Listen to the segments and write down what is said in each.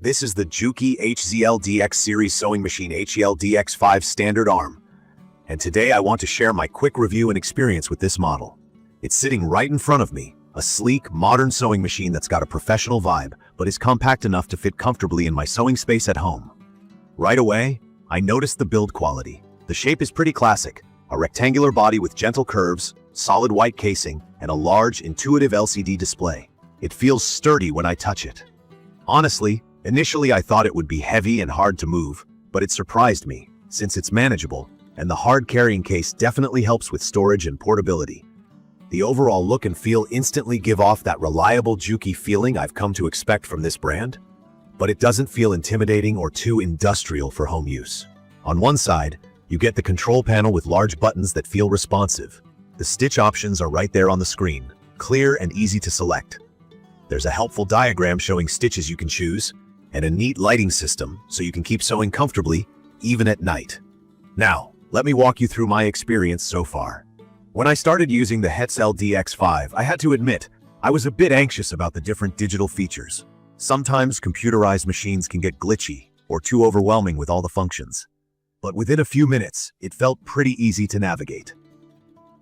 This is the Juki HZL-DX series sewing machine HZL-DX5 Standard Arm, and today I want to share my quick review and experience with this model. It's sitting right in front of me, a sleek, modern sewing machine that's got a professional vibe, but is compact enough to fit comfortably in my sewing space at home. Right away, I noticed the build quality. The shape is pretty classic, a rectangular body with gentle curves, solid white casing, and a large, intuitive LCD display. It feels sturdy when I touch it. Honestly, initially I thought it would be heavy and hard to move, but it surprised me, since it's manageable, and the hard carrying case definitely helps with storage and portability. The overall look and feel instantly give off that reliable Juki feeling I've come to expect from this brand, but it doesn't feel intimidating or too industrial for home use. On one side, you get the control panel with large buttons that feel responsive. The stitch options are right there on the screen, clear and easy to select. There's a helpful diagram showing stitches you can choose, and a neat lighting system so you can keep sewing comfortably, even at night. Now, let me walk you through my experience so far. When I started using the HZL-DX5, I had to admit, I was a bit anxious about the different digital features. Sometimes computerized machines can get glitchy or too overwhelming with all the functions. But within a few minutes, it felt pretty easy to navigate.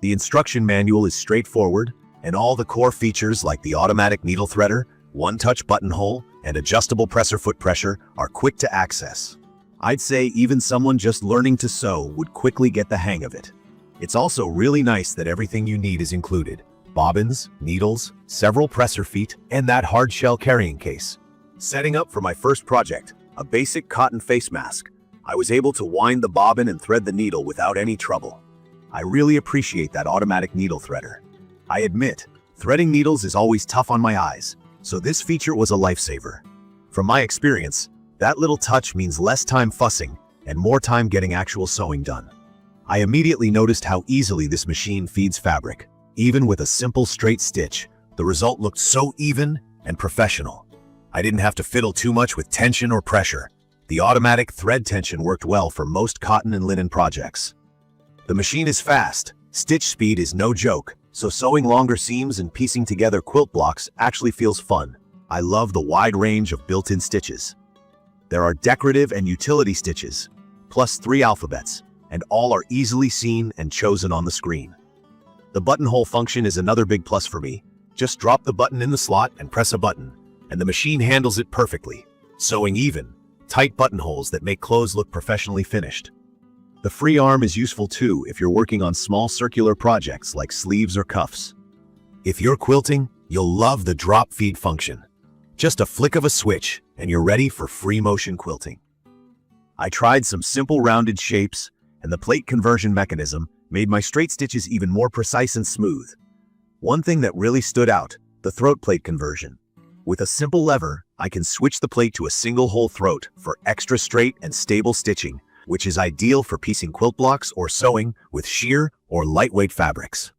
The instruction manual is straightforward, and all the core features like the automatic needle threader, one-touch buttonhole, and adjustable presser foot pressure are quick to access. I'd say even someone just learning to sew would quickly get the hang of it. It's also really nice that everything you need is included: bobbins, needles, several presser feet, and that hard shell carrying case. Setting up for my first project, a basic cotton face mask, I was able to wind the bobbin and thread the needle without any trouble. I really appreciate that automatic needle threader. I admit, threading needles is always tough on my eyes, so this feature was a lifesaver. From my experience, that little touch means less time fussing and more time getting actual sewing done. I immediately noticed how easily this machine feeds fabric. Even with a simple straight stitch, the result looked so even and professional. I didn't have to fiddle too much with tension or pressure. The automatic thread tension worked well for most cotton and linen projects. The machine is fast, stitch speed is no joke, so sewing longer seams and piecing together quilt blocks actually feels fun. I love the wide range of built-in stitches. There are decorative and utility stitches, plus 3 alphabets, and all are easily seen and chosen on the screen. The buttonhole function is another big plus for me. Just drop the button in the slot and press a button, and the machine handles it perfectly, sewing even, tight buttonholes that make clothes look professionally finished. The free arm is useful too if you're working on small circular projects like sleeves or cuffs. If you're quilting, you'll love the drop feed function. Just a flick of a switch, and you're ready for free motion quilting. I tried some simple rounded shapes, and the plate conversion mechanism made my straight stitches even more precise and smooth. One thing that really stood out, the throat plate conversion. With a simple lever, I can switch the plate to a single hole throat for extra straight and stable stitching, which is ideal for piecing quilt blocks or sewing with sheer or lightweight fabrics.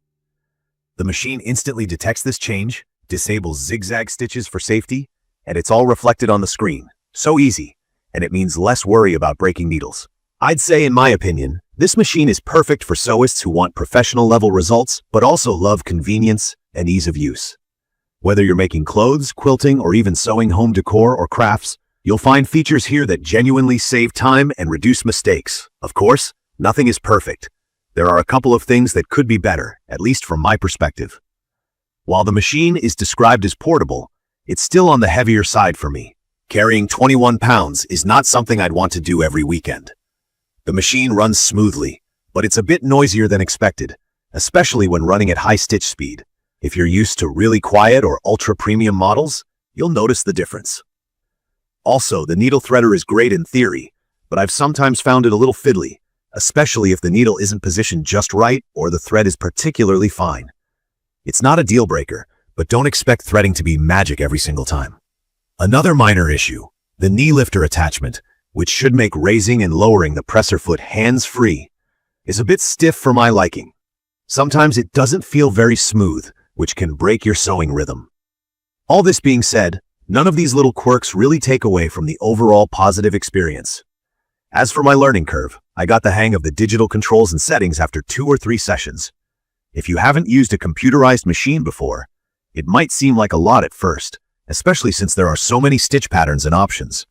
The machine instantly detects this change, disables zigzag stitches for safety, and it's all reflected on the screen. So easy, and it means less worry about breaking needles. I'd say, in my opinion, this machine is perfect for sewists who want professional level results, but also love convenience and ease of use. Whether you're making clothes, quilting, or even sewing home decor or crafts, you'll find features here that genuinely save time and reduce mistakes. Of course, nothing is perfect. There are a couple of things that could be better, at least from my perspective. While the machine is described as portable, it's still on the heavier side for me. Carrying 21 pounds is not something I'd want to do every weekend. The machine runs smoothly, but it's a bit noisier than expected, especially when running at high stitch speed. If you're used to really quiet or ultra-premium models, you'll notice the difference. Also, the needle threader is great in theory, but I've sometimes found it a little fiddly, especially if the needle isn't positioned just right or the thread is particularly fine. It's not a deal breaker, but don't expect threading to be magic every single time. Another minor issue, the knee lifter attachment, which should make raising and lowering the presser foot hands-free, is a bit stiff for my liking. Sometimes it doesn't feel very smooth, which can break your sewing rhythm. All this being said, none of these little quirks really take away from the overall positive experience. As for my learning curve, I got the hang of the digital controls and settings after 2 or 3 sessions. If you haven't used a computerized machine before, it might seem like a lot at first, especially since there are so many stitch patterns and options.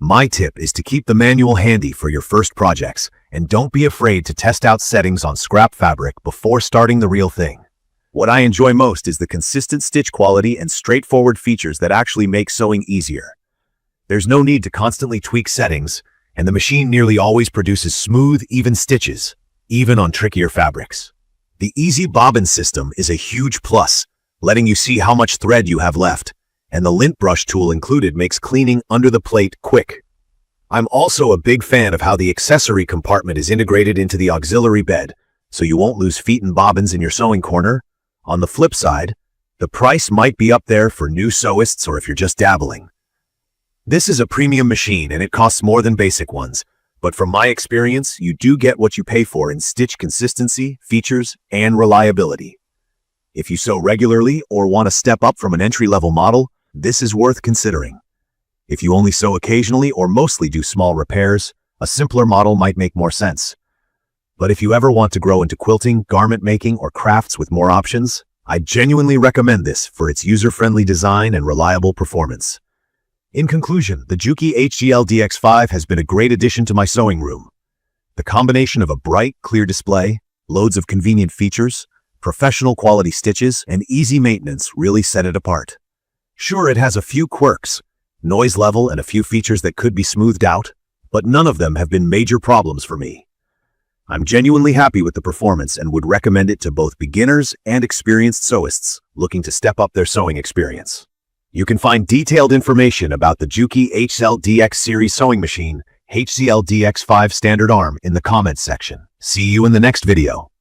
My tip is to keep the manual handy for your first projects, and don't be afraid to test out settings on scrap fabric before starting the real thing. What I enjoy most is the consistent stitch quality and straightforward features that actually make sewing easier. There's no need to constantly tweak settings, and the machine nearly always produces smooth, even stitches, even on trickier fabrics. The easy bobbin system is a huge plus, letting you see how much thread you have left, and the lint brush tool included makes cleaning under the plate quick. I'm also a big fan of how the accessory compartment is integrated into the auxiliary bed, so you won't lose feet and bobbins in your sewing corner. On the flip side, the price might be up there for new sewists or if you're just dabbling. This is a premium machine and it costs more than basic ones, but from my experience, you do get what you pay for in stitch consistency, features, and reliability. If you sew regularly or want to step up from an entry-level model, this is worth considering. If you only sew occasionally or mostly do small repairs, a simpler model might make more sense. But if you ever want to grow into quilting, garment making, or crafts with more options, I genuinely recommend this for its user-friendly design and reliable performance. In conclusion, the Juki HZL-DX5 has been a great addition to my sewing room. The combination of a bright, clear display, loads of convenient features, professional quality stitches, and easy maintenance really set it apart. Sure, it has a few quirks, noise level, and a few features that could be smoothed out, but none of them have been major problems for me. I'm genuinely happy with the performance and would recommend it to both beginners and experienced sewists looking to step up their sewing experience. You can find detailed information about the Juki HZL-DX series sewing machine, HZL-DX5 Standard Arm, in the comments section. See you in the next video.